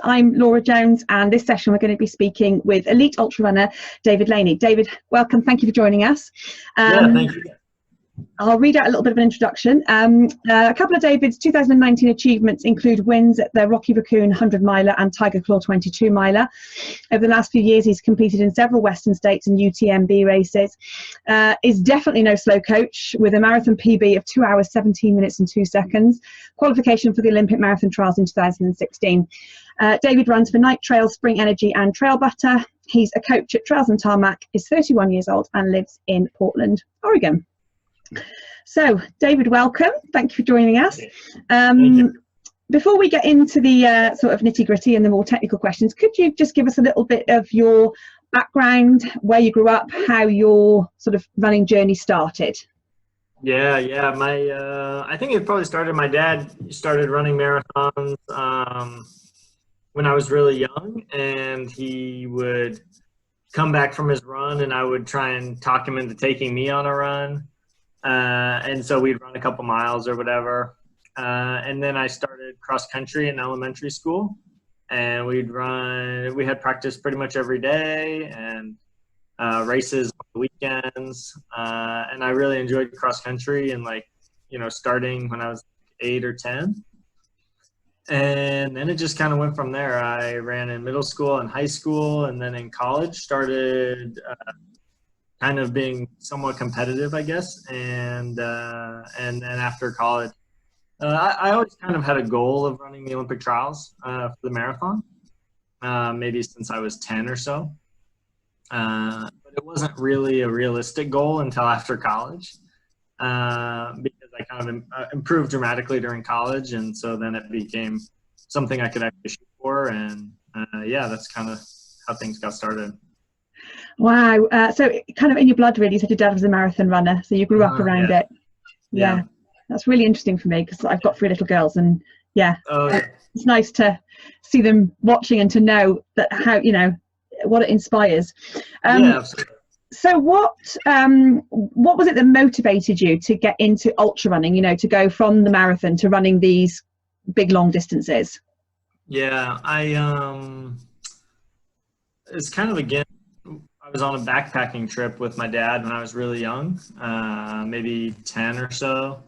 I'm Laura Jones, and this session we're going to be speaking with elite ultrarunner David Laney. David, welcome. Thank you for joining us. Yeah, thank you. I'll read out a little bit of an introduction. A couple of David's 2019 achievements include wins at the Rocky Raccoon 100 miler and Tiger Claw 22 miler. Over the last few years, he's competed in several Western States and UTMB races. Is definitely no slow coach with a marathon PB of 2 hours, 17 minutes and 2 seconds. Qualification for the Olympic Marathon Trials in 2016. David runs for Night Trail, Spring Energy and TrailButter. He's a coach at Trails Tarmac, is 31 years old and lives in Portland, Oregon. So, David, welcome. Thank you for joining us. Before we get into the sort of nitty-gritty and the more technical questions, could you just give us a little bit of your background, where you grew up, how your sort of running journey started? Yeah. I think it probably started. My dad started running marathons when I was really young, and he would come back from his run, and I would try and talk him into taking me on a run. And so we'd run a couple miles or whatever. And then I started cross country in elementary school, and we had practice pretty much every day and races on the weekends. And I really enjoyed cross country and starting when I was 8 or 10. And then it just kind of went from there. I ran in middle school and high school, and then in college started kind of being somewhat competitive, I guess. And then after college, I always kind of had a goal of running the Olympic trials for the marathon, maybe since I was 10 or so. But it wasn't really a realistic goal until after college, because I kind of improved dramatically during college. And so then it became something I could actually shoot for. And yeah, that's kind of how things got started. Wow. So kind of in your blood, really. You said your dad was a marathon runner, so you grew up around it. Yeah. That's really interesting for me because I've got 3 little girls, and it's nice to see them watching and to know that how, what it inspires. Yeah, absolutely. So what was it that motivated you to get into ultra running, to go from the marathon to running these big long distances? Yeah, it's kind of, again, I was on a backpacking trip with my dad when I was really young, maybe 10 or so.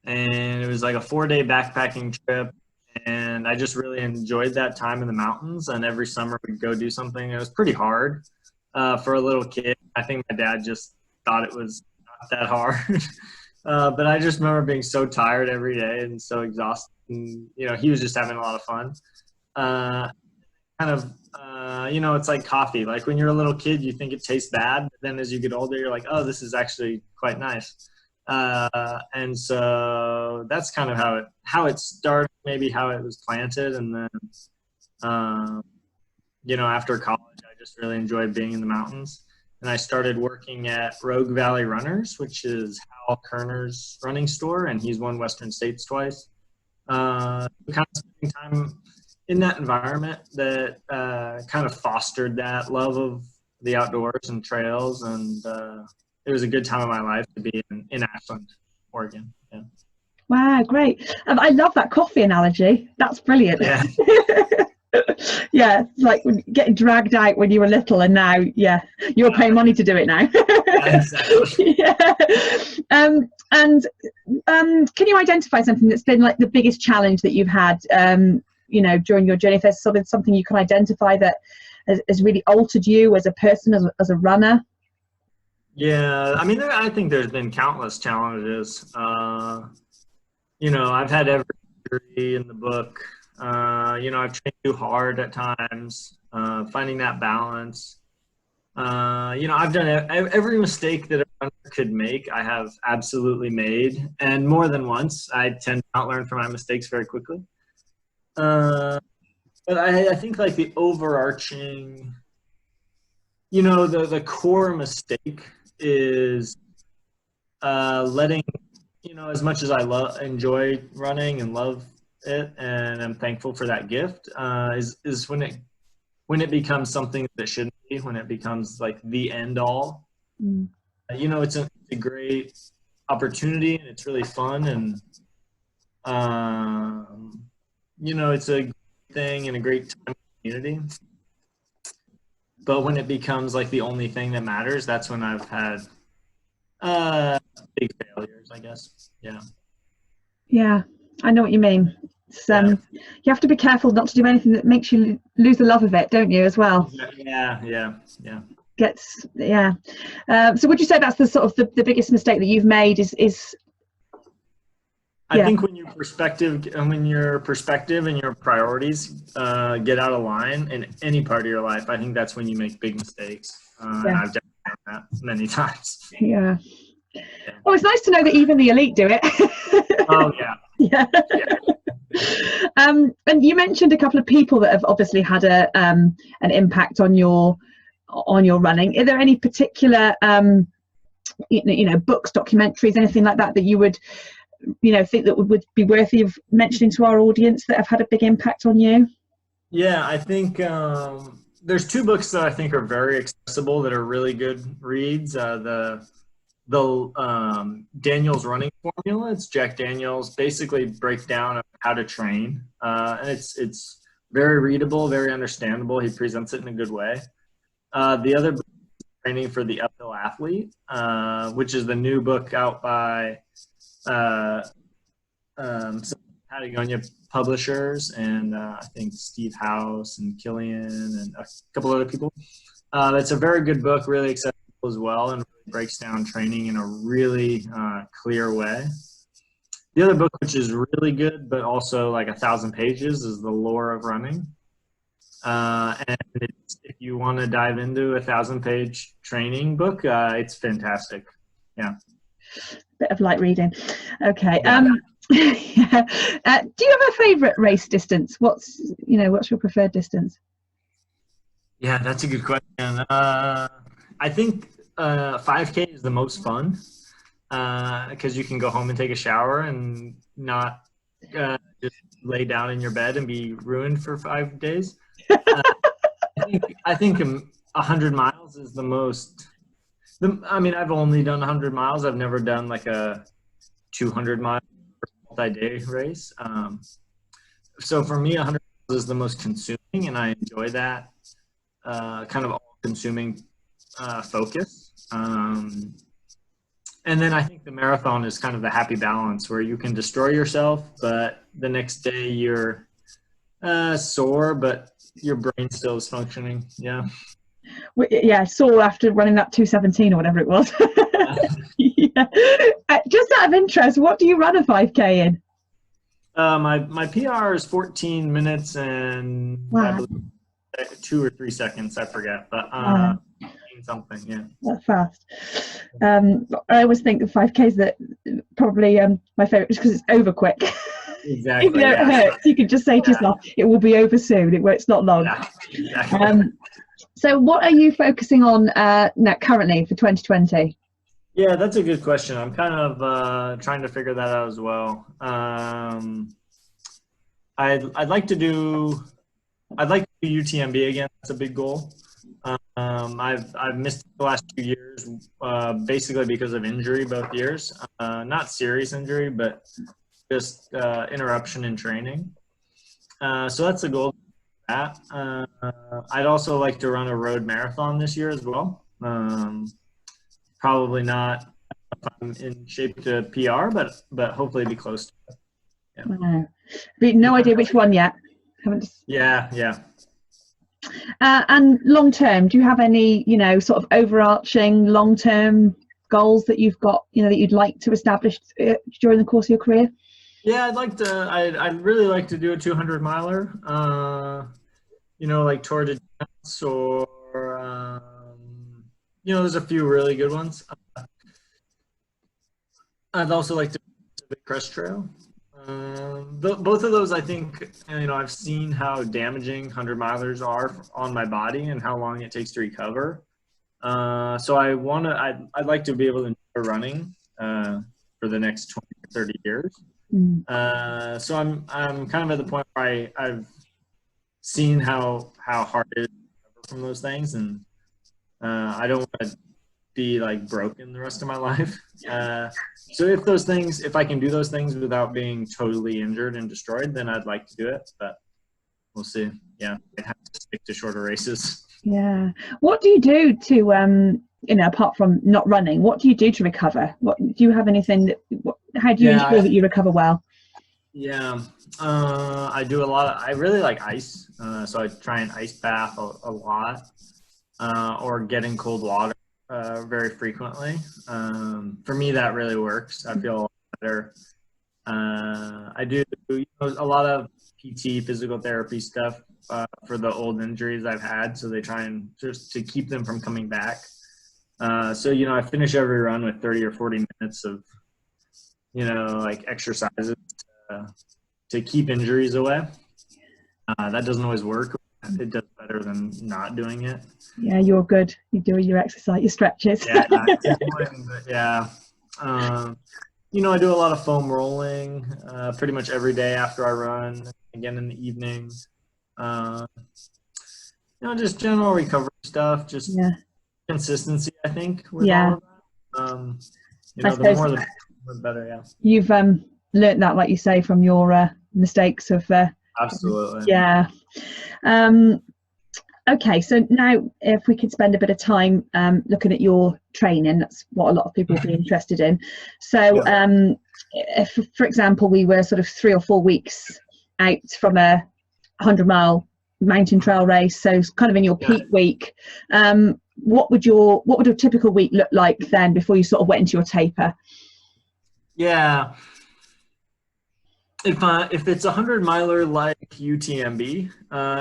And it was like a 4-day backpacking trip. And I just really enjoyed that time in the mountains. And every summer we'd go do something. It was pretty hard for a little kid. I think my dad just thought it was not that hard. But I just remember being so tired every day and so exhausted. And, he was just having a lot of fun. It's like coffee. Like when you're a little kid, you think it tastes bad. But then as you get older, you're like, oh, this is actually quite nice. And so that's kind of how it started, maybe how it was planted. And then, after college, I just really enjoyed being in the mountains. And I started working at Rogue Valley Runners, which is Hal Kerner's running store. And he's won Western States twice. Kind of spending time in that environment that kind of fostered that love of the outdoors and trails. And it was a good time of my life to be in Ashland, Oregon. Yeah. Wow, great. I love that coffee analogy. That's brilliant. Yeah. Yeah, it's like getting dragged out when you were little, and now, you're paying money to do it now. Yeah, exactly. Yeah. Can you identify something that's been like the biggest challenge that you've had, during your journey? If there's sort of something you can identify that has really altered you as a person, as a runner? Yeah, I mean, I think there's been countless challenges. I've had every injury in the book. I've trained too hard at times, finding that balance. I've done every mistake that a runner could make, I have absolutely made, and more than once. I tend to not learn from my mistakes very quickly. But I think like the overarching, the core mistake is letting, as much as I enjoy running and love it, and I'm thankful for that gift, is when it becomes something that shouldn't be, when it becomes like the end all. It's a great opportunity, and it's really fun, and it's a thing and a great time in the community. But when it becomes like the only thing that matters, that's when I've had big failures, I guess. Yeah. Yeah, I know what you mean. It's, you have to be careful not to do anything that makes you lose the love of it, don't you, as well? Yeah. So would you say that's the sort of the biggest mistake that you've made is I think when your perspective and your priorities get out of line in any part of your life, I think that's when you make big mistakes. And I've definitely done that many times. Yeah. Oh, it's nice to know that even the elite do it. Oh yeah. And you mentioned a couple of people that have obviously had an impact on your running. Are there any particular books, documentaries, anything like that you would think that would be worthy of mentioning to our audience that have had a big impact on you? Yeah, I think there's two books that I think are very accessible that are really good reads. The Daniel's Running Formula. It's Jack Daniels basically breaks down how to train, and it's very readable, very understandable. He presents it in a good way. The other book is Training for the Uphill Athlete, which is the new book out by some Patagonia publishers, and I think Steve House and Killian and a couple other people. It's a very good book, really accessible as well, and really breaks down training in a really clear way. The other book, which is really good, but also like 1,000 pages, is The Lore of Running. And if you want to dive into a 1,000-page training book, it's fantastic. Yeah. Bit of light reading. Okay. Do you have a favorite race distance? What's your preferred distance? Yeah, that's a good question. I think 5K is the most fun because you can go home and take a shower and not just lay down in your bed and be ruined for 5 days. I think 100 miles is the most. I've only done 100 miles. I've never done like a 200-mile multi-day race. So for me, 100 miles is the most consuming, and I enjoy that kind of all-consuming focus. And then I think the marathon is kind of the happy balance where you can destroy yourself, but the next day you're sore, but your brain still is functioning. Yeah. Yeah, sore after running that 2:17 or whatever it was. Yeah. Just out of interest, what do you run a 5K in? My PR is 14 minutes and I believe 2 or 3 seconds. I forget, but something. Yeah, that's fast. I always think of 5Ks that probably my favorite is because it's over quick. Exactly. Even though it hurts, you can just say to yourself, "It will be over soon. It's not long." Yeah, exactly. So, what are you focusing on now currently for 2020? Yeah, that's a good question. I'm kind of trying to figure that out as well. I'd like to do UTMB again. That's a big goal. I've missed the last 2 years basically because of injury both years. Not serious injury, but just interruption in training. So that's the goal. I'd also like to run a road marathon this year as well. Probably not if I'm in shape to PR, but hopefully be close to it. Yeah. But no idea which one yet. Yeah. And long term, do you have any, sort of overarching long term goals that you've got, that you'd like to establish during the course of your career? Yeah, I'd really like to do a 200 miler, like Tour de France or, there's a few really good ones. I'd also like to do the Pacific Crest Trail. Both of those, I think, I've seen how damaging 100 milers are on my body and how long it takes to recover. So I'd like to be able to enjoy running for the next 20 or 30 years. So I'm kind of at the point where I've seen how hard it is to recover from those things, and I don't want to be like broken the rest of my life. So if I can do those things without being totally injured and destroyed, then I'd like to do it. But we'll see. Yeah, I have to stick to shorter races. Yeah. What do you do to, you know, apart from not running, what do you do to recover? What do you have anything that, how do you ensure that you recover well? Yeah, I do a lot of, I really like ice. So I try and ice bath a lot, or get in cold water very frequently. For me, that really works. I feel a lot better. I do, you know, a lot of PT, physical therapy stuff for the old injuries I've had. So they try and just to keep them from coming back. So, you know, I finish every run with 30 or 40 minutes of, you know, like exercises to keep injuries away. That doesn't always work. It does better than not doing it. Yeah, you're good. You do your exercise, your stretches. Yeah, yeah. You know, I do a lot of foam rolling pretty much every day after I run, again in the evening. You know, just general recovery stuff, just consistency, I think, with all of that. You know, the more the better, yeah. You've learned that, like you say, from your mistakes of absolutely. Yeah. Okay, so now if we could spend a bit of time looking at your training, that's what a lot of people would be interested in. So if, for example, we were sort of 3 or 4 weeks out from a 100-mile mountain trail race, so it's kind of in your peak week, what would a typical week look like then before you sort of went into your taper? Yeah. If it's a 100-miler like UTMB,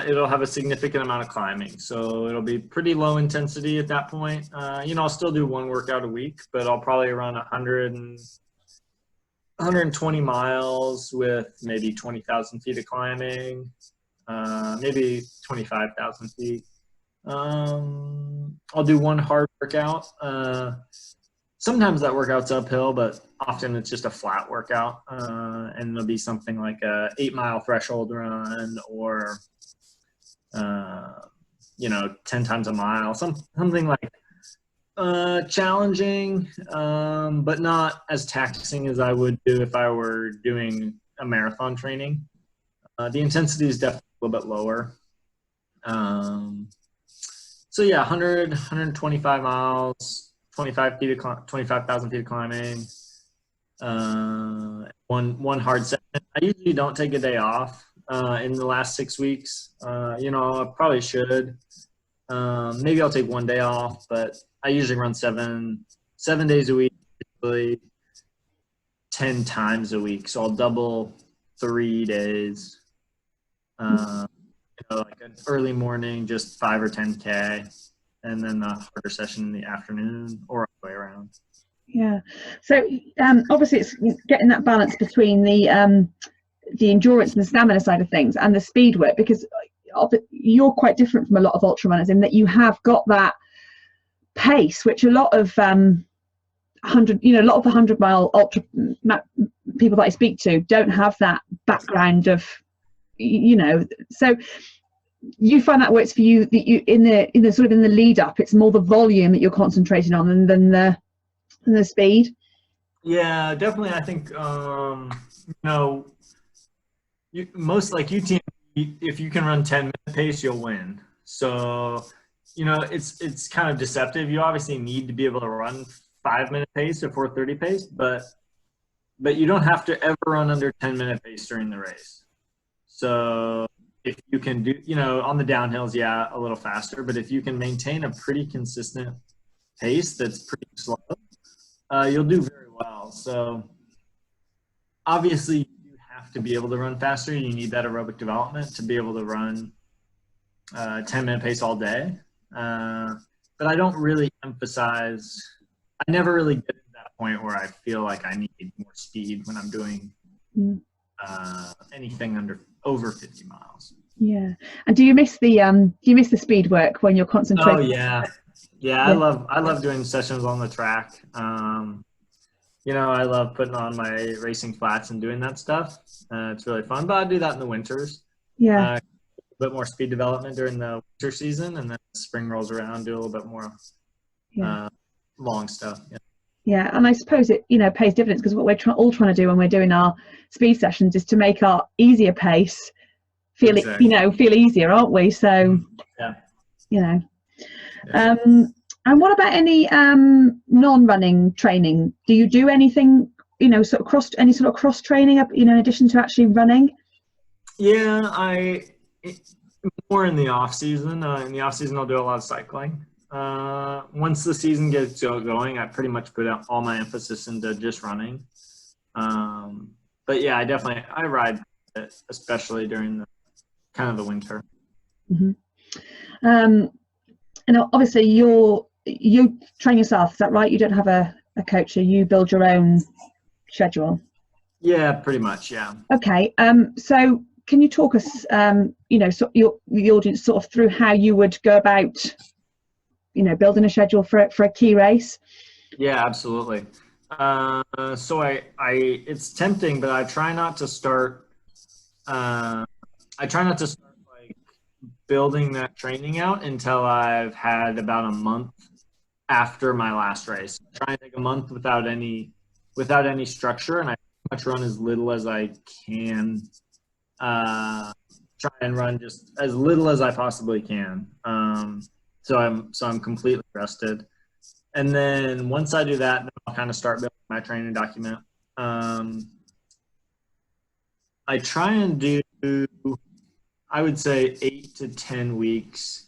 it'll have a significant amount of climbing. So it'll be pretty low intensity at that point. You know, I'll still do 1 workout a week, but I'll probably run 120 miles with maybe 20,000 feet of climbing, maybe 25,000 feet. I'll do 1 hard workout. Sometimes that workout's uphill, but often it's just a flat workout. And it'll be something like a 8-mile threshold run or, you know, 10 times a mile, something like challenging, but not as taxing as I would do if I were doing a marathon training. The intensity is definitely a little bit lower. So yeah, 125 miles. 25,000 feet of climbing, one hard session. I usually don't take a day off in the last 6 weeks. You know, I probably should. Maybe I'll take 1 day off, but I usually run 7 days a week, usually 10 times a week. So I'll double 3 days. You know, like an early morning, just 5 or 10K. And then the harder session in the afternoon or all the way around. Yeah. So obviously it's getting that balance between the endurance and the stamina side of things and the speed work, because you're quite different from a lot of ultra runners in that you have got that pace, which a lot of the 100-mile ultra people that I speak to don't have that background of, you know, so you find that works for you, that you in the sort of in the lead up, it's more the volume that you're concentrating on than the speed. Yeah, definitely. I think you know, most like UTMB, if you can run 10-minute pace, you'll win. So you know, it's kind of deceptive. You obviously need to be able to run 5-minute pace or 4:30 pace, but you don't have to ever run under 10-minute pace during the race. So if you can do, you know, on the downhills, yeah, a little faster, but if you can maintain a pretty consistent pace that's pretty slow, you'll do very well. So obviously you have to be able to run faster. You need that aerobic development to be able to run 10-minute pace all day. But I don't really emphasize, I never really get to that point where I feel like I need more speed when I'm doing anything over 50 miles. Yeah. And do you miss the speed work when you're concentrating? Oh yeah. I love doing sessions on the track. You know, I love putting on my racing flats and doing that stuff. It's really fun, but I do that in the winters. Yeah. A bit more speed development during the winter season, and then spring rolls around, do a little bit more long stuff. Yeah, and I suppose it, you know, pays dividends, because what we're all trying to do when we're doing our speed sessions is to make our easier pace feel it, Exactly. feel easier, aren't we? So, Yeah. Yeah. Yeah. And what about any non-running training? Do you do anything, sort of any sort of cross training, in addition to actually running? Yeah, more in the off season. In the off season, I'll do a lot of cycling. Once the season gets going, I pretty much put all my emphasis into just running. But yeah, I ride, especially during the kind of the winter. Mm-hmm. And obviously you train yourself, is that right? You don't have a coach, so you build your own schedule? Yeah, pretty much, yeah. Okay, so can you talk us, the audience sort of through how you would go about, building a schedule for a key race? Yeah, absolutely. So it's tempting, but I try not to start. Like building that training out until I've had about a month after my last race. I try and take a month without any structure, and I pretty much run as little as I can. Try and run just as little as I possibly can. So I'm completely rested. And then once I do that, then I'll kind of start building my training document. I try and do, I would say, 8 to 10 weeks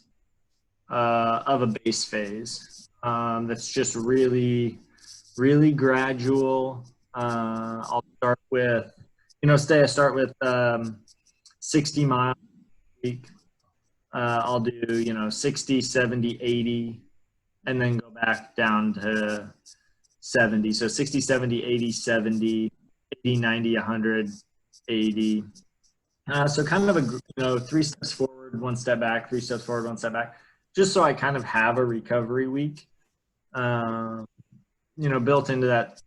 of a base phase. That's just really, really gradual. I'll start with, I start with 60 miles a week. I'll do, 60, 70, 80, and then go back down to 70. So 60, 70, 80, 70, 80, 90, 100, 80. So kind of a, 3 steps forward, 1 step back, 3 steps forward, 1 step back, just so I kind of have a recovery week, built into that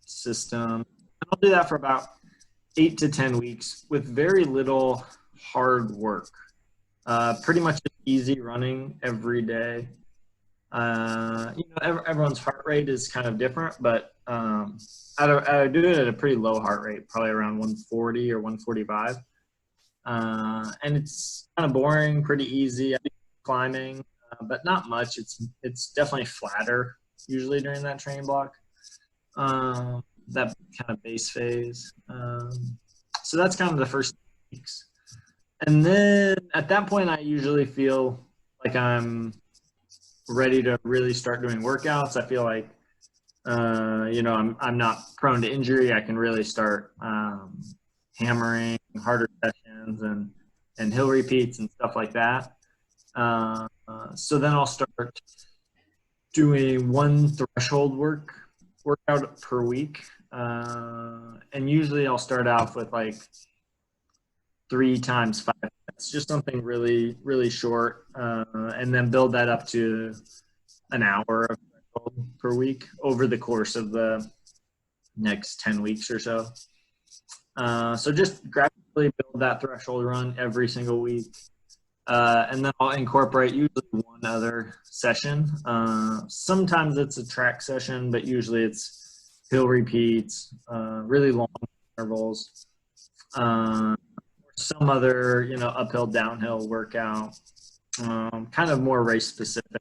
system. And I'll do that for about 8 to 10 weeks with very little hard work. Pretty much easy running every day. Everyone's heart rate is kind of different, but I do it at a pretty low heart rate, probably around 140 or 145. And it's kind of boring, pretty easy. I do climbing, but not much. It's definitely flatter usually during that training block. That kind of base phase. So that's kind of the first weeks. And then at that point, I usually feel like I'm ready to really start doing workouts. I feel like, I'm not prone to injury. I can really start hammering harder sessions and hill repeats and stuff like that. So then I'll start doing 1 threshold workout per week. And usually I'll start off with like 3 times 5 minutes, just something really, really short, and then build that up to an hour of threshold per week over the course of the next 10 weeks or so. So just gradually build that threshold run every single week. And then I'll incorporate usually 1 other session. Sometimes it's a track session, but usually it's hill repeats, really long intervals, some other, uphill, downhill workout, kind of more race specific.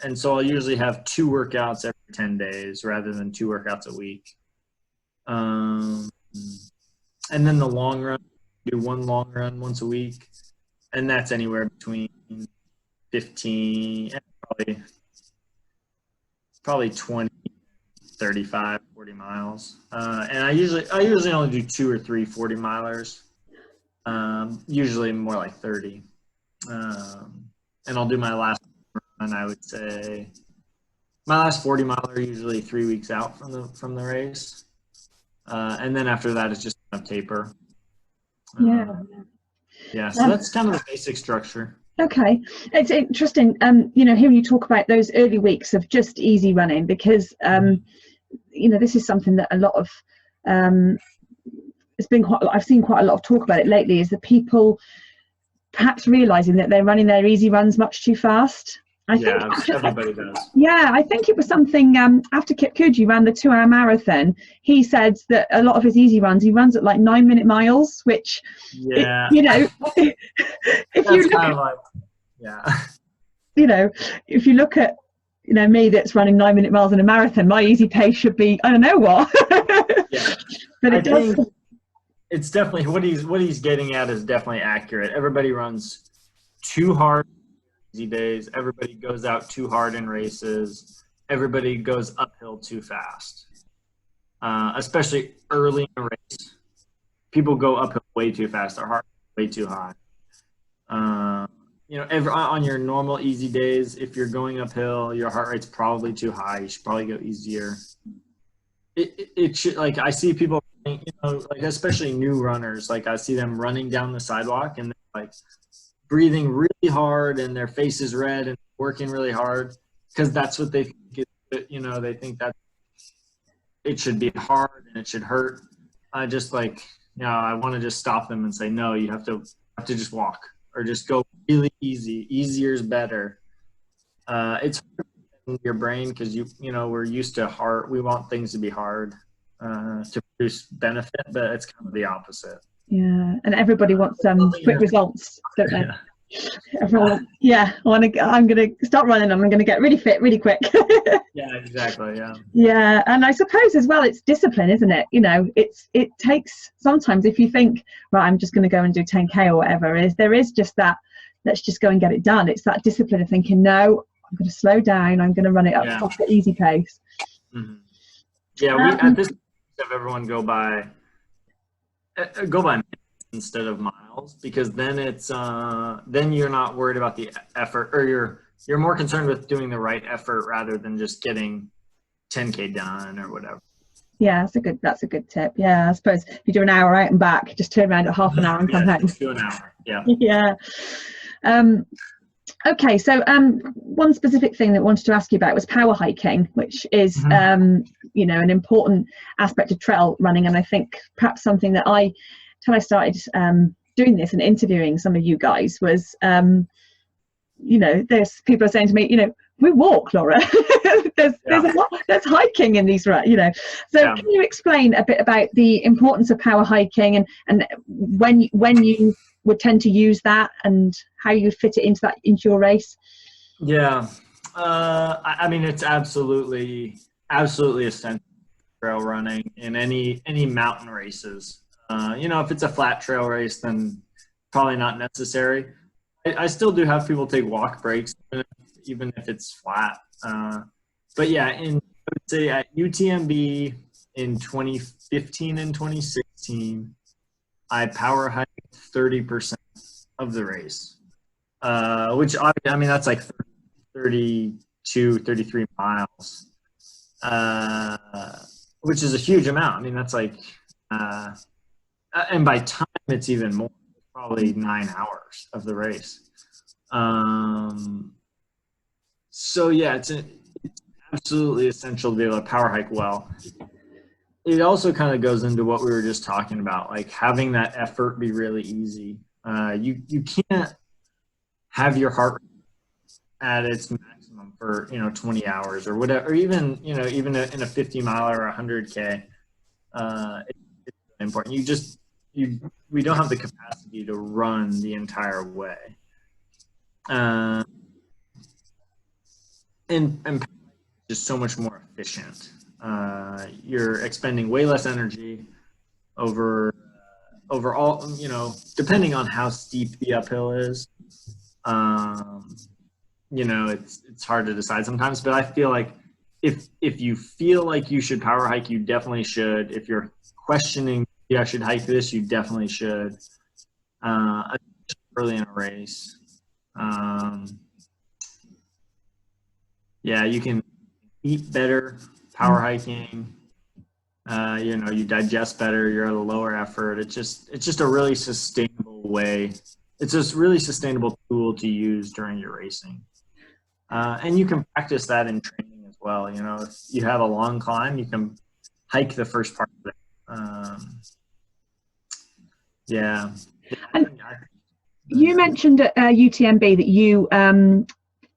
And so I'll usually have 2 workouts every 10 days rather than 2 workouts a week. And then the long run, do 1 long run once a week. And that's anywhere between 15 and probably 20, 35, 40 miles. And I usually only do 2 or 3 40 milers. Usually more like 30. And I'll do my last run, I would say my last 40 miler usually 3 weeks out from the race. And then after that it's just kind of taper. Yeah, so that's kind of the basic structure. Okay, it's interesting, hearing you talk about those early weeks of just easy running, because this is something that a lot of I've seen quite a lot of talk about it lately, is that people perhaps realizing that they're running their easy runs much too fast, I think everybody does. Yeah, I think it was something after Kip Coogee ran the 2-hour marathon. He said that a lot of his easy runs, he runs at like 9-minute miles, which, yeah, you know, if that's you look kind at, of like, yeah, you know, if you look at, you know, me that's running 9-minute miles in a marathon, my easy pace should be, I don't know what. yeah. But I it does. think it's definitely what he's getting at is definitely accurate. Everybody runs too hard easy days. Everybody goes out too hard in races. Everybody goes uphill too fast, especially early in a race. People go uphill way too fast. Their heart rate way too high. You know, on your normal easy days, if you're going uphill, your heart rate's probably too high. You should probably go easier. It should, like, I see people, you know, like especially new runners, like I see them running down the sidewalk and they're like breathing really hard and their face is red and working really hard because that's what they think is, you know, they think that it should be hard and it should hurt. I just like, you know, I want to just stop them and say, no, you have to just walk or just go really easy. Easier is better. It's hard in your brain because you know, we're used to hard. We want things to be hard to produce benefit, but it's kind of the opposite. Yeah, and everybody wants quick results, don't they? Yeah. Everyone, yeah, I'm gonna start running. I'm gonna get really fit really quick. Yeah, exactly. Yeah. Yeah, and I suppose as well, it's discipline, isn't it? You know, it takes sometimes if you think, right, I'm just gonna go and do 10K or whatever, there is just that. Let's just go and get it done. It's that discipline of thinking, no, I'm gonna slow down. I'm gonna run it up at easy pace. Mm-hmm. Yeah, we at this have everyone go by minutes instead of miles because then it's then you're not worried about the effort, or you're more concerned with doing the right effort rather than just getting 10K done or whatever. Yeah, that's a good tip. Yeah, I suppose if you do an hour out and back, just turn around at half an hour and come home. Do an hour. Yeah. Yeah. Okay, so one specific thing that I wanted to ask you about was power hiking, which is you know, an important aspect of trail running, and I think perhaps something that till I started doing this and interviewing some of you guys was you know, there's people are saying to me, you know, we walk, Laura. there's a lot, there's hiking in these, you know. So can you explain a bit about the importance of power hiking and when you would tend to use that and how you fit it into your race? Yeah, I mean, it's absolutely essential for trail running in any mountain races. You know, if it's a flat trail race, then probably not necessary. I still do have people take walk breaks, even if it's flat. But yeah, I would say at UTMB in 2015 and 2016, I power hiked 30% of the race, which I mean, that's like 32, 33 miles, which is a huge amount. I mean, that's like, and by time it's even more, probably 9 hours of the race. So yeah, it's absolutely essential to be able to power hike well. It also kind of goes into what we were just talking about, like having that effort be really easy. You can't have your heart rate at its maximum for 20 hours or whatever, or even even in a 50 mile or 100K. It's important. We don't have the capacity to run the entire way. And just so much more efficient. You're expending way less energy over all, depending on how steep the uphill is. It's hard to decide sometimes, but I feel like if you feel like you should power hike, you definitely should. If you're questioning, I should hike this, you definitely should. Early in a race. You can eat better power hiking. You digest better, you're at a lower effort. It's just a really sustainable way. It's just really sustainable tool to use during your racing. And you can practice that in training as well. If you have a long climb, you can hike the first part of it. And you mentioned at UTMB that you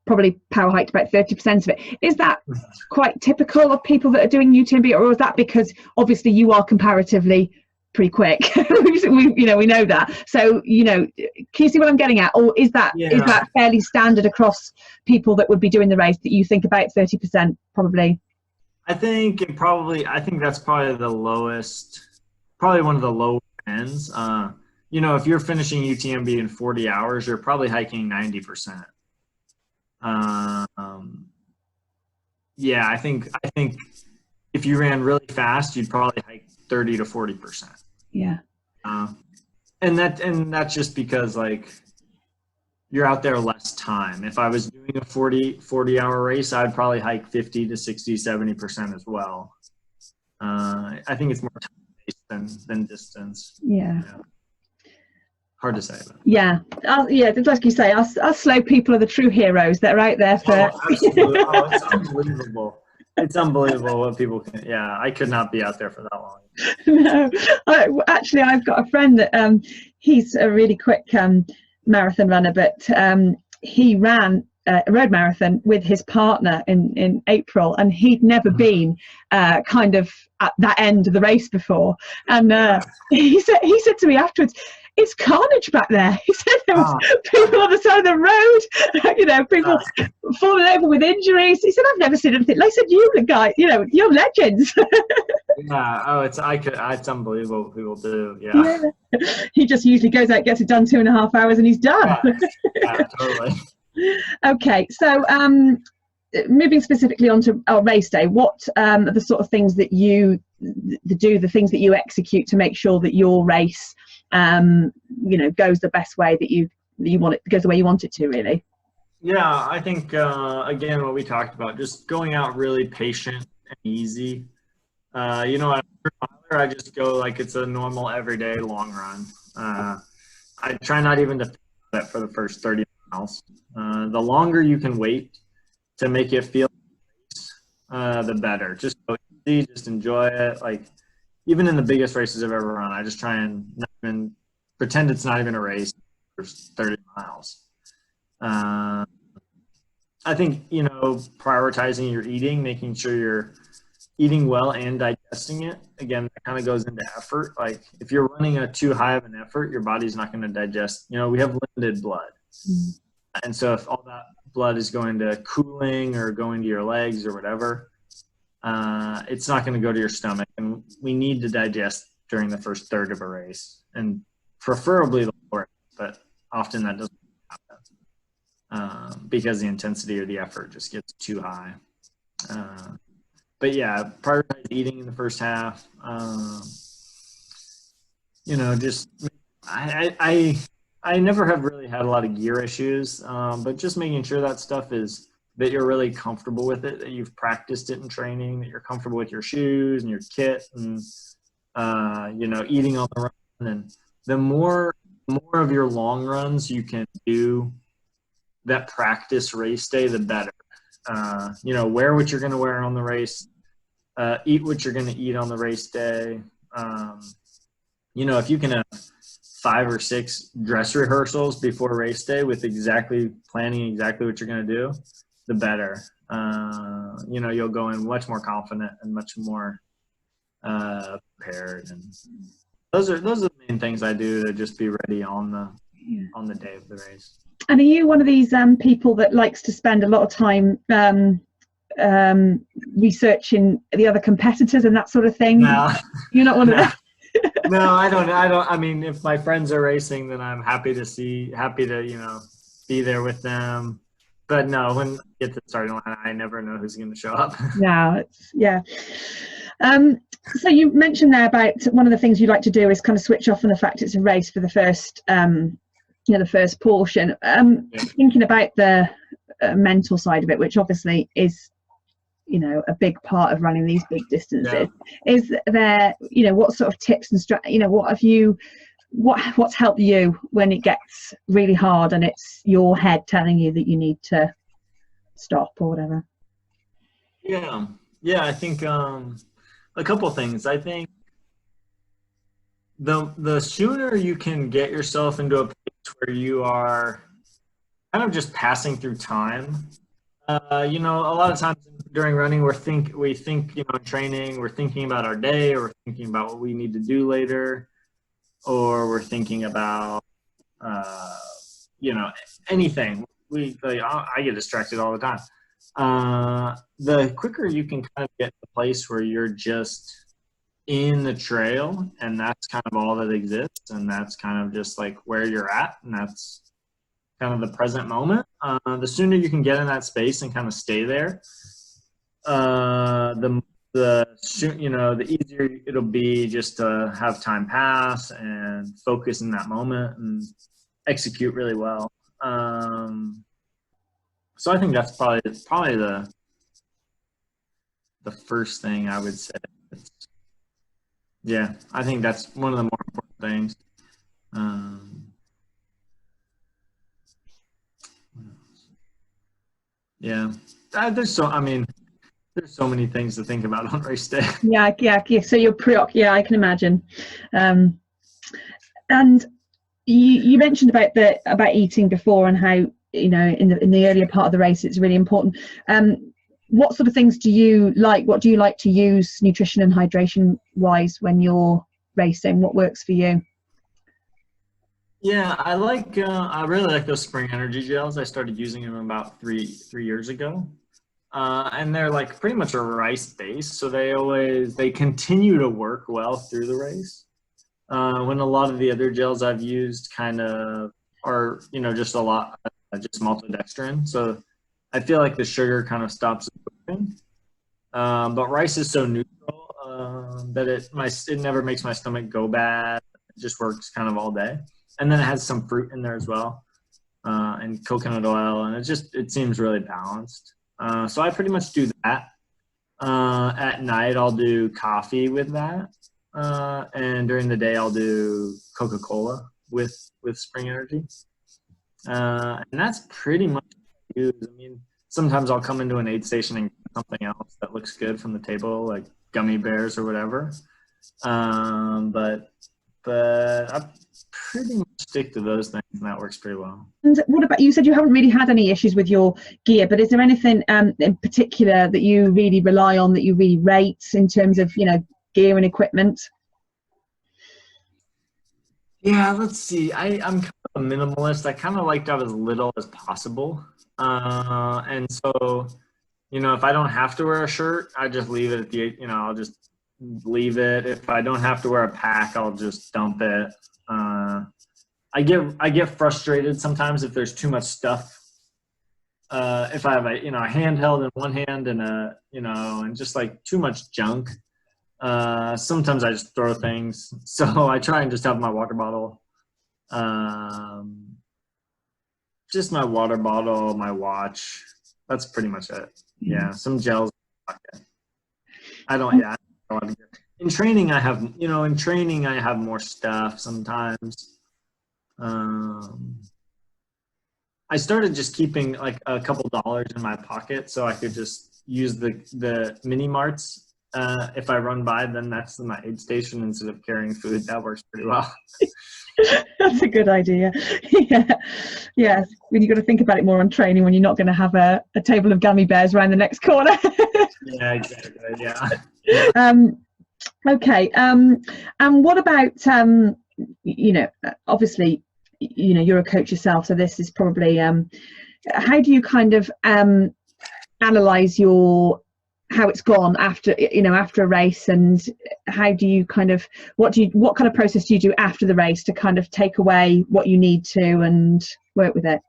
probably power hiked about 30% of it. Is that quite typical of people that are doing UTMB, or is that because obviously you are comparatively pretty quick? we know that. So, can you see what I'm getting at? Or is that fairly standard across people that would be doing the race, that you think about 30% probably? I think that's probably the lowest, probably one of the lower ends. If you're finishing UTMB in 40 hours, you're probably hiking 90%. I think if you ran really fast, you'd probably hike 30 to 40%. Yeah. And that's just because you're out there less time. If I was doing a 40 hour race, I'd probably hike 50 to 60, 70% as well. I think it's more time-based than distance. Yeah. Hard to say. Like you say, us slow people are the true heroes that are out there for. Oh, absolutely. It's unbelievable. It's unbelievable what people can. Yeah, I could not be out there for that long. No, actually, I've got a friend that he's a really quick marathon runner, but he ran a road marathon with his partner in April, and he'd never been kind of at that end of the race before. And he said to me afterwards, "It's carnage back there." He said there was people on the side of the road, people falling over with injuries. He said, "I've never seen anything." I said, "You the guy, you're legends." Yeah. It's unbelievable what people do. Yeah. He just usually goes out, gets it done 2.5 hours, and he's done. Yeah, totally. Okay, so moving specifically onto our race day, what are the sort of things that you do, the things that you execute to make sure that your race goes the best way that you want it, goes the way you want it to, really? Yeah, I think again, what we talked about, just going out really patient and easy. At a 100-miler, I just go like it's a normal everyday long run. I try not even to think about it for the first 30 miles. The longer you can wait to make it feel the better. Just go easy, just enjoy it. Even in the biggest races I've ever run, I just try and not even pretend it's not even a race for 30 miles. I think, prioritizing your eating, making sure you're eating well and digesting it. Again, that kind of goes into effort. If you're running a too high of an effort, your body's not going to digest. We have limited blood. Mm-hmm. And so if all that blood is going to cooling or going to your legs or whatever, it's not going to go to your stomach. And we need to digest during the first third of a race, and preferably the lower, but often that doesn't happen because the intensity or the effort just gets too high. But yeah, prioritize eating in the first half. I never have really had a lot of gear issues, but just making sure that stuff is, that you're really comfortable with it, that you've practiced it in training, that you're comfortable with your shoes and your kit, and eating on the run. And the more of your long runs you can do that practice race day, the better. Wear what you're going to wear on the race, eat what you're going to eat on the race day. If you can have 5 or 6 dress rehearsals before race day with planning exactly what you're going to do, the better. You'll go in much more confident and much more prepared. And those are the main things I do to just be ready on the day of the race. And are you one of these people that likes to spend a lot of time researching the other competitors and that sort of thing? No. You're not one of them? No, I don't. I mean, if my friends are racing, then I'm happy to be there with them. But no, when I get to the starting line, I never know who's going to show up. No, so you mentioned there about one of the things you like to do is kind of switch off on the fact it's a race for the first, the first portion. Thinking about the mental side of it, which obviously is, a big part of running these big distances. Yeah. Is there, what sort of tips and what's helped you when it gets really hard and it's your head telling you that you need to stop or whatever? Yeah, I think a couple of things. I think the sooner you can get yourself into a place where you are kind of just passing through time. You know, a lot of times during running, we think, you know, in training, we're thinking about our day, or we're thinking about what we need to do later, or we're thinking about, you know, anything. I get distracted all the time. The quicker you can kind of get to a place where you're just in the trail, and that's kind of all that exists, and that's kind of just like where you're at, and that's kind of the present moment. The sooner you can get in that space and kind of stay there, you know, the easier it'll be just to have time pass and focus in that moment and execute really well. So I think that's probably the first thing I would say. Yeah, I think that's one of the more important things. Yeah, there's so many things to think about on race day. Yeah. So you're preoccupied. Yeah, I can imagine. And you mentioned about eating before, and how, you know, in the earlier part of the race it's really important. What sort of things do you like? What do you like to use nutrition and hydration wise when you're racing? What works for you? Yeah, I really like those spring energy gels. I started using them about three years ago. And they're like pretty much a rice base, so they continue to work well through the race. When a lot of the other gels I've used kind of are, you know, just maltodextrin, so I feel like the sugar kind of stops working. But rice is so neutral that it never makes my stomach go bad. It just works kind of all day, and then it has some fruit in there as well, and coconut oil, and it seems really balanced. So I pretty much do that. At night, I'll do coffee with that. And during the day, I'll do Coca-Cola with Spring Energy. And that's pretty much what I use. I mean, sometimes I'll come into an aid station and get something else that looks good from the table, like gummy bears or whatever. But I pretty much stick to those things, and that works pretty well. And what about, you said you haven't really had any issues with your gear, but is there anything in particular that you really rely on, that you really rate in terms of, you know, gear and equipment? Yeah, let's see. I'm kind of a minimalist. I kind of like to have as little as possible. And so, you know, if I don't have to wear a shirt, I just leave it at I'll just leave it. If I don't have to wear a pack, I'll just dump it. I get frustrated sometimes if there's too much stuff. If I have a handheld in one hand and and just like too much junk. Sometimes I just throw things. So I try and just have my water bottle. Just my water bottle, my watch. That's pretty much it. Yeah, some gels. I don't. Yeah. In training, I have more stuff sometimes. I started just keeping like a couple dollars in my pocket so I could just use the mini marts. If I run by, then that's my aid station instead of carrying food. That works pretty well. That's a good idea. Yeah. When you've got to think about it more on training, when you're not going to have a table of gummy bears around the next corner. Yeah, exactly. Yeah. Okay. And what about obviously, you're a coach yourself, so this is probably how do you kind of analyze how it's gone after a race, and how do you kind of what kind of process do you do after the race to kind of take away what you need to and work with it?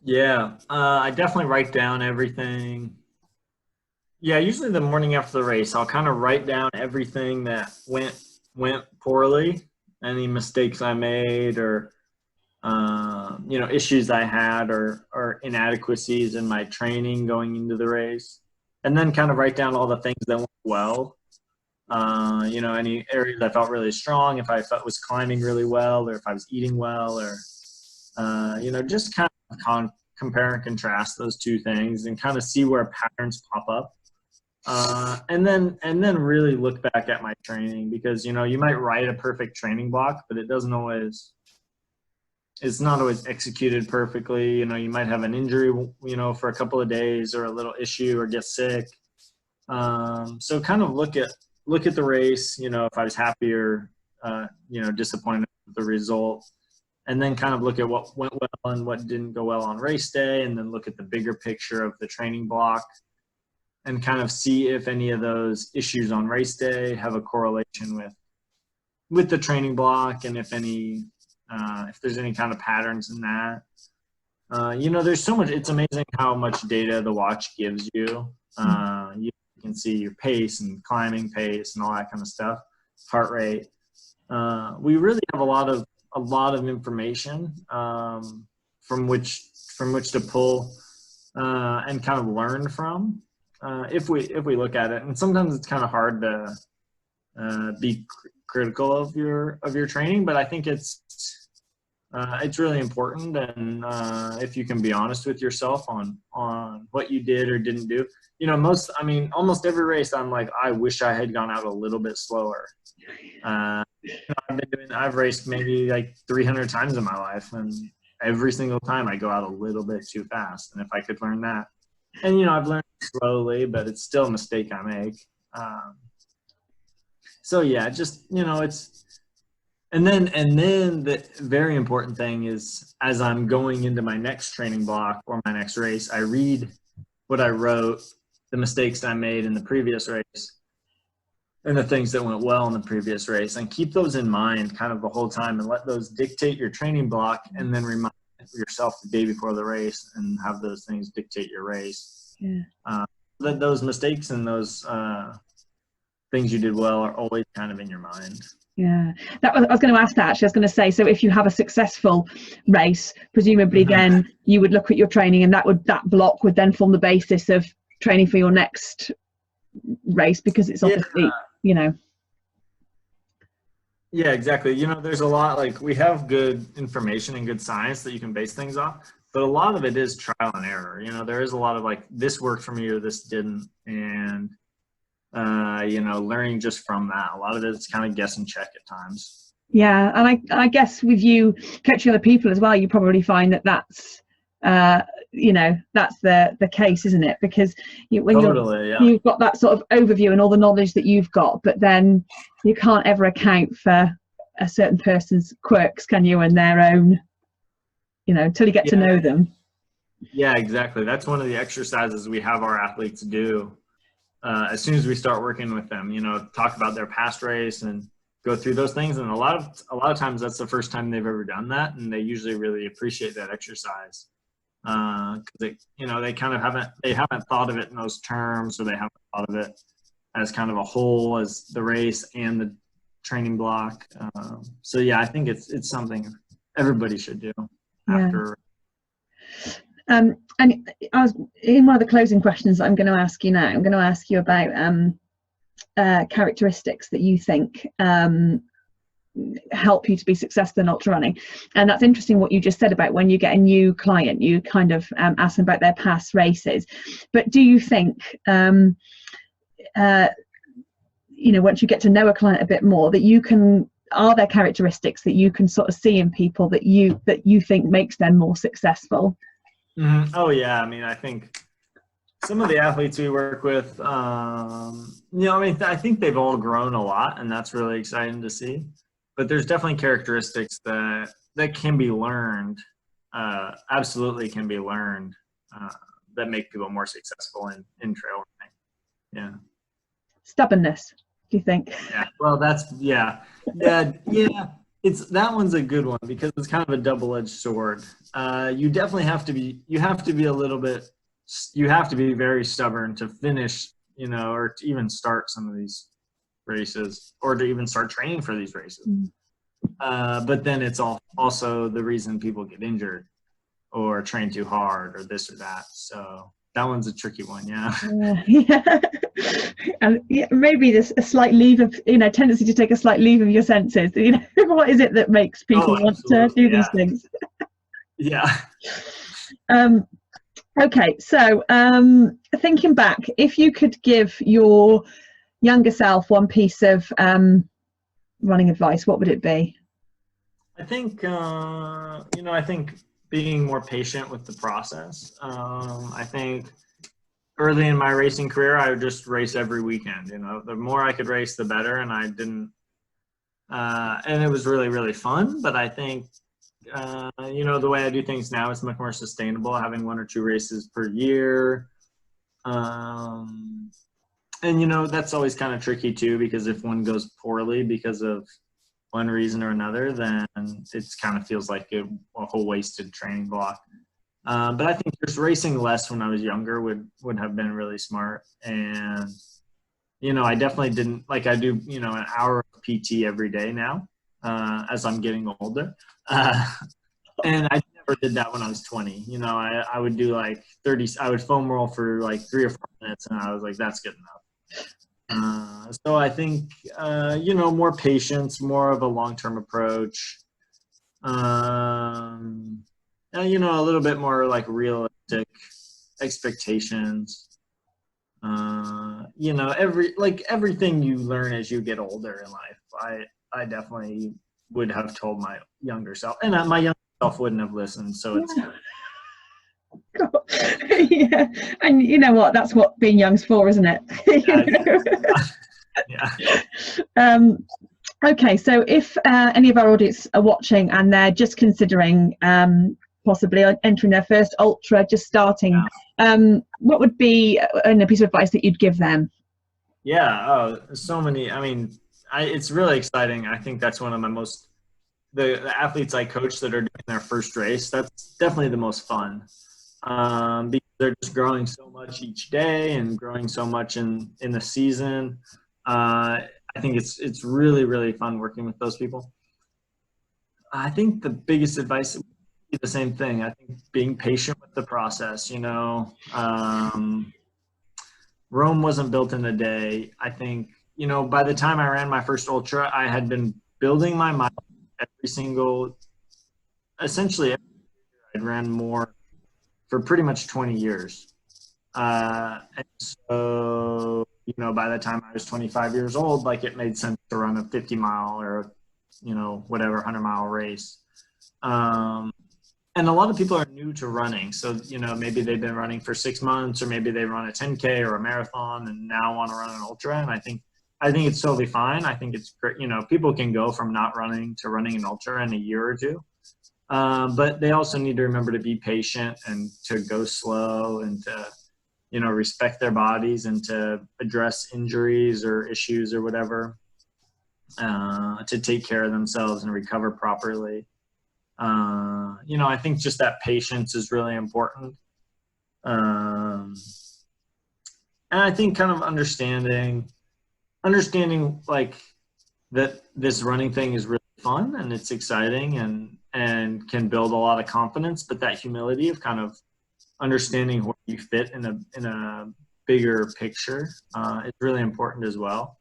Yeah, I definitely write down everything. Yeah, usually the morning after the race, I'll kind of write down everything that went poorly, any mistakes I made, or issues I had, or inadequacies in my training going into the race, and then kind of write down all the things that went well. Any areas I felt really strong, if I felt was climbing really well, or if I was eating well, or just kind of compare and contrast those two things and kind of see where patterns pop up. And then really look back at my training, because you might write a perfect training block, but it doesn't always it's not always executed perfectly. You know, you might have an injury, you know, for a couple of days, or a little issue, or get sick. So kind of look at the race, you know, if I was happy or, you know, disappointed with the result, and then kind of look at what went well and what didn't go well on race day, and then look at the bigger picture of the training block and kind of see if any of those issues on race day have a correlation with the training block, and if there's any kind of patterns in that. You know, there's so much, it's amazing how much data the watch gives you. You can see your pace and climbing pace and all that kind of stuff, heart rate. We really have a lot of information from which to pull and kind of learn from if we look at it. And sometimes it's kind of hard to be critical of your training, but I think it's really important. And if you can be honest with yourself on what you did or didn't do, you know, almost every race I'm like, I wish I had gone out a little bit slower. You know, I've raced maybe like 300 times in my life, and every single time I go out a little bit too fast. And if I could learn that, and you know, I've learned slowly, but it's still a mistake I make. So yeah, just, you know, and then the very important thing is, as I'm going into my next training block or my next race, I read what I wrote, the mistakes I made in the previous race, and the things that went well in the previous race, and keep those in mind kind of the whole time, and let those dictate your training block, and then remind yourself the day before the race and have those things dictate your race. Yeah. That those mistakes and those things you did well are always kind of in your mind. Yeah, I was going to ask that actually. I was going to say, so if you have a successful race, presumably then you would look at your training, and that block would then form the basis of training for your next race, because it's obviously, you know. Yeah, exactly. You know, there's a lot, like, we have good information and good science that you can base things off, but a lot of it is trial and error. You know, there is a lot of like, this worked for me or this didn't, and you know, learning just from that. A lot of it's kind of guess and check at times. Yeah, and I guess with you coaching other people as well, you probably find that's you know, that's the case, isn't it? Because when you've got that sort of overview and all the knowledge that you've got, but then you can't ever account for a certain person's quirks, can you, and their own, you know, until you get to know them. Yeah, exactly. That's one of the exercises we have our athletes do as soon as we start working with them. You know, talk about their past race and go through those things. And a lot of times that's the first time they've ever done that, and they usually really appreciate that exercise. Because you know, they kind of haven't thought of it in those terms, or they haven't thought of it as kind of a whole, as the race and the training block. So yeah, I think it's something everybody should do after. And I was in one of the closing questions that I'm going to ask you now. I'm going to ask you about characteristics that you think help you to be successful in ultra running. And that's interesting what you just said about when you get a new client, you kind of ask them about their past races. But do you think you know, once you get to know a client a bit more, that are there characteristics that you can sort of see in people that you think makes them more successful? Oh yeah, I mean, I think some of the athletes we work with, you know, I mean, I think they've all grown a lot, and that's really exciting to see. But there's definitely characteristics that can be learned, absolutely can be learned, that make people more successful in trail running. Yeah. Stubbornness, do you think? Yeah. Well, yeah. It's that one's a good one, because it's kind of a double-edged sword. You definitely have to be a little bit. You have to be very stubborn to finish, you know, or to even start some of these races, or to even start training for these races. But then it's also the reason people get injured or train too hard or this or that. So that one's a tricky one. Yeah. And maybe there's a slight leave of, you know, tendency to take a slight leave of your senses. You know, what is it that makes people want to do these things? Yeah. Okay, so thinking back, if you could give your younger self one piece of running advice, what would it be? I think, I think being more patient with the process. I think early in my racing career, I would just race every weekend. The more I could race, the better. And I didn't, and it was really, really fun. But I think, the way I do things now is much more sustainable, having 1 or 2 races per year. And, that's always kind of tricky too, because if one goes poorly because of one reason or another, then it kind of feels like a whole wasted training block. But I think just racing less when I was younger would have been really smart. And, I definitely didn't, like I do, an hour of PT every day now as I'm getting older. And I never did that when I was 20. I would do like 30, I would foam roll for like 3 or 4 minutes, and I was like, that's good enough. So I think, more patience, more of a long-term approach, and, a little bit more like realistic expectations. Everything you learn as you get older in life, I definitely would have told my younger self, and my younger self wouldn't have listened. So it's yeah, and you know what? That's what being young's for, isn't it? Yeah. Okay, so if any of our audience are watching and they're just considering possibly entering their first ultra, just starting, what would be a piece of advice that you'd give them? Yeah, so many. I mean, it's really exciting. I think that's one of my the athletes I coach that are doing their first race, that's definitely the most fun. Because they're just growing so much each day and growing so much in the season. I think it's really, really fun working with those people. I think the biggest advice would be the same thing. I think being patient with the process, Rome wasn't built in a day. I think, by the time I ran my first ultra, I had been building my miles essentially every year I'd ran more for pretty much 20 years. And so, by the time I was 25 years old, like it made sense to run a 50-mile or, whatever 100-mile race. And a lot of people are new to running. So, maybe they've been running for 6 months, or maybe they run a 10K or a marathon and now want to run an ultra. And I think it's totally fine. I think it's great. People can go from not running to running an ultra in a year or two. But they also need to remember to be patient and to go slow and to, respect their bodies and to address injuries or issues or whatever, to take care of themselves and recover properly. I think just that patience is really important. And I think kind of understanding like that this running thing is really fun and it's exciting and can build a lot of confidence, but that humility of kind of understanding where you fit in a bigger picture is really important as well,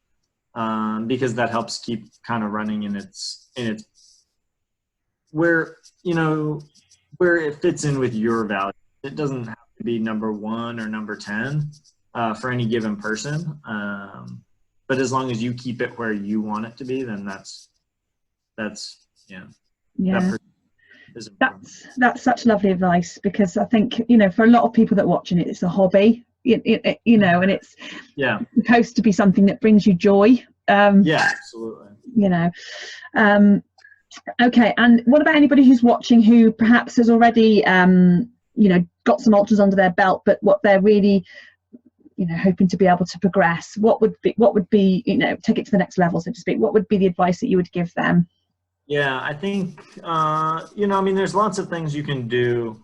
because that helps keep kind of running in its where it fits in with your values. It doesn't have to be number 1 or number 10 for any given person, but as long as you keep it where you want it to be, then that's That's such lovely advice, because I think for a lot of people that are watching it, it's a hobby, and it's supposed to be something that brings you joy. Absolutely. Okay, and what about anybody who's watching who perhaps has already got some ultras under their belt, but what they're really hoping to be able to progress? What would be take it to the next level, so to speak? What would be the advice that you would give them? Yeah, I think, there's lots of things you can do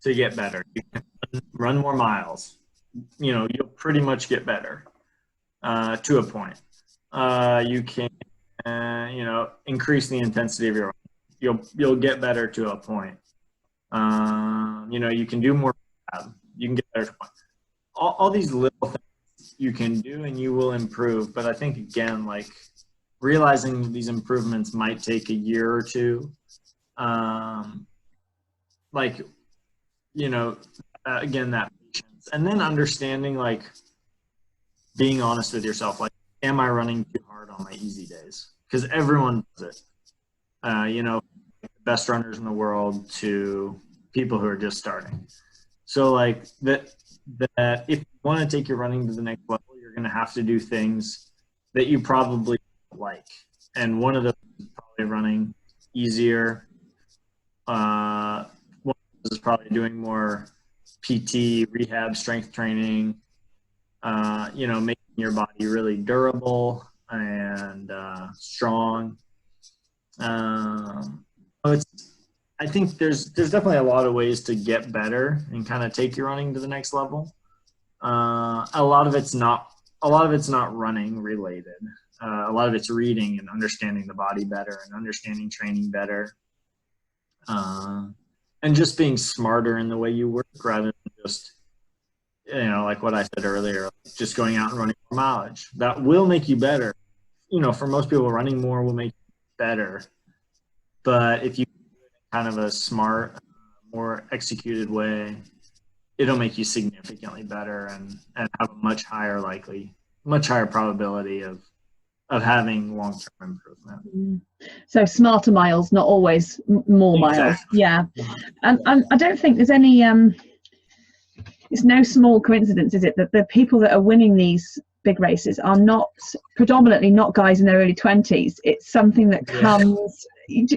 to get better. You can run more miles. You'll pretty much get better to a point. You can, increase the intensity of your run. You'll get better to a point. You can do more. You can get better to a point. All these little things you can do, and you will improve. But I think, again, like, realizing these improvements might take a year or two. Again, that patience. And then understanding, like, being honest with yourself. Like, am I running too hard on my easy days? Because everyone does it. best runners in the world to people who are just starting. So like that if you want to take your running to the next level, you're going to have to do things that you probably don't like. And one of those is probably running easier. One of those is probably doing more PT, rehab, strength training, making your body really durable and strong. I think there's definitely a lot of ways to get better and kind of take your running to the next level. A lot of it's not running related. A lot of it's reading and understanding the body better and understanding training better. And just being smarter in the way you work rather than just, like what I said earlier, just going out and running more mileage. That will make you better. For most people, running more will make you better. But if you do it in kind of a smart, more executed way, it'll make you significantly better and have a much higher probability of having long-term improvement. So smarter miles, not always more miles. Yeah. And I don't think there's any, it's no small coincidence, is it, that the people that are winning these big races are predominantly not guys in their early 20s. It's something that comes,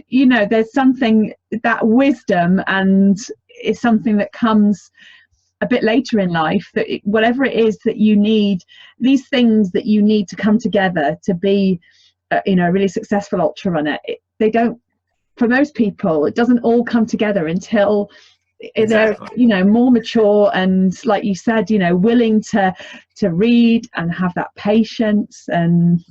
there's something, that wisdom, and it's something that comes a bit later in life, that whatever it is that you need, these things that you need to come together to be a really successful ultra runner, they don't, for most people, it doesn't all come together until they're more mature and, like you said, willing to read and have that patience. And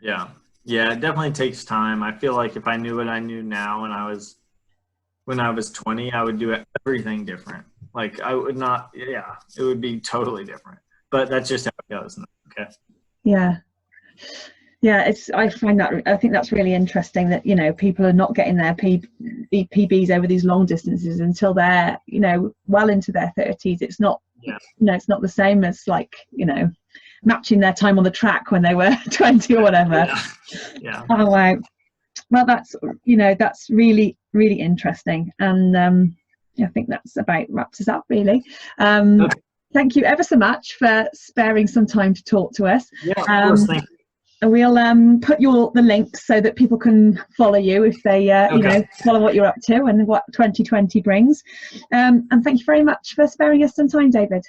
yeah, it definitely takes time. I feel like if I knew what I knew now when I was 20, I would do everything different. Like I would not, it would be totally different. But that's just how it goes. Okay. Yeah. I think that's really interesting that, people are not getting their PBs over these long distances until they're, well into their 30s. It's not, it's not the same as like, matching their time on the track when they were 20 or whatever. Yeah. Oh, wow. Well, that's really, really interesting. And I think that's about wraps us up, really. Okay. Thank you ever so much for sparing some time to talk to us. Yeah, of course. Thank you. And we'll put the links so that people can follow you if they follow what you're up to and what 2020 brings. And thank you very much for sparing us some time, David.